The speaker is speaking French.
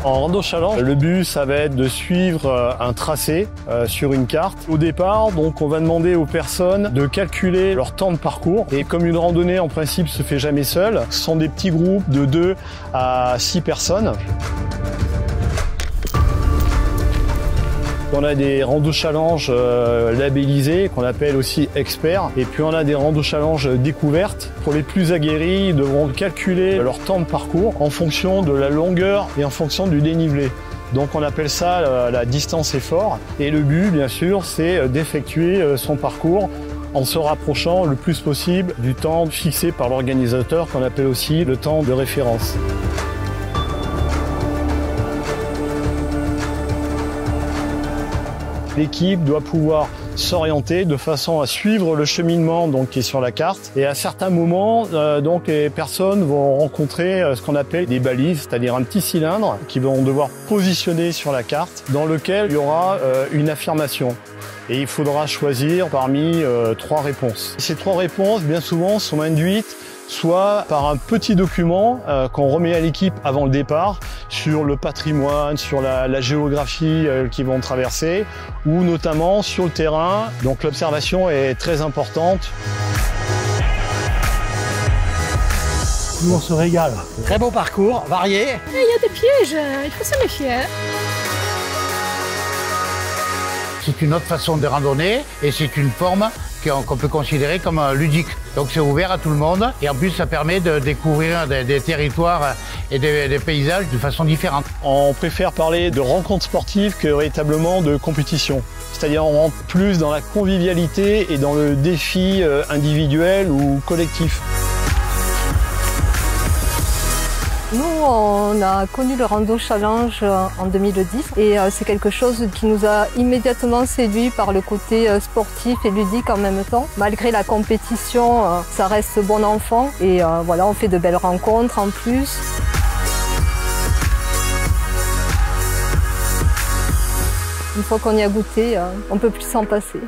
En rando challenge, le but, ça va être de suivre un tracé sur une carte. Au départ, donc, on va demander aux personnes de calculer leur temps de parcours. Et comme une randonnée, en principe, se fait jamais seule, ce sont des petits groupes de 2 à 6 personnes. On a des rando challenge labellisés qu'on appelle aussi experts, et puis on a des rando challenge découvertes. Pour les plus aguerris, ils devront calculer leur temps de parcours en fonction de la longueur et en fonction du dénivelé. Donc on appelle ça la distance effort, et le but bien sûr c'est d'effectuer son parcours en se rapprochant le plus possible du temps fixé par l'organisateur, qu'on appelle aussi le temps de référence. L'équipe doit pouvoir s'orienter de façon à suivre le cheminement donc, qui est sur la carte. Et à certains moments, donc, les personnes vont rencontrer ce qu'on appelle des balises, c'est-à-dire un petit cylindre qu'ils vont devoir positionner sur la carte, dans lequel il y aura une affirmation. Et il faudra choisir parmi 3 réponses. Ces 3 réponses, bien souvent, sont induites soit par un petit document qu'on remet à l'équipe avant le départ sur le patrimoine, sur la géographie qu'ils vont traverser, ou notamment sur le terrain. Donc l'observation est très importante. Nous on se régale. Très beau parcours, varié. Il y a des pièges, il faut se méfier. C'est une autre façon de randonner et c'est une forme qu'on peut considérer comme ludique. Donc c'est ouvert à tout le monde et en plus ça permet de découvrir des territoires et des paysages de façon différente. On préfère parler de rencontres sportives que véritablement de compétition. C'est-à-dire on rentre plus dans la convivialité et dans le défi individuel ou collectif. Nous, on a connu le Rando Challenge en 2010 et c'est quelque chose qui nous a immédiatement séduit par le côté sportif et ludique en même temps. Malgré la compétition, ça reste bon enfant et voilà, on fait de belles rencontres en plus. Une fois qu'on y a goûté, on ne peut plus s'en passer.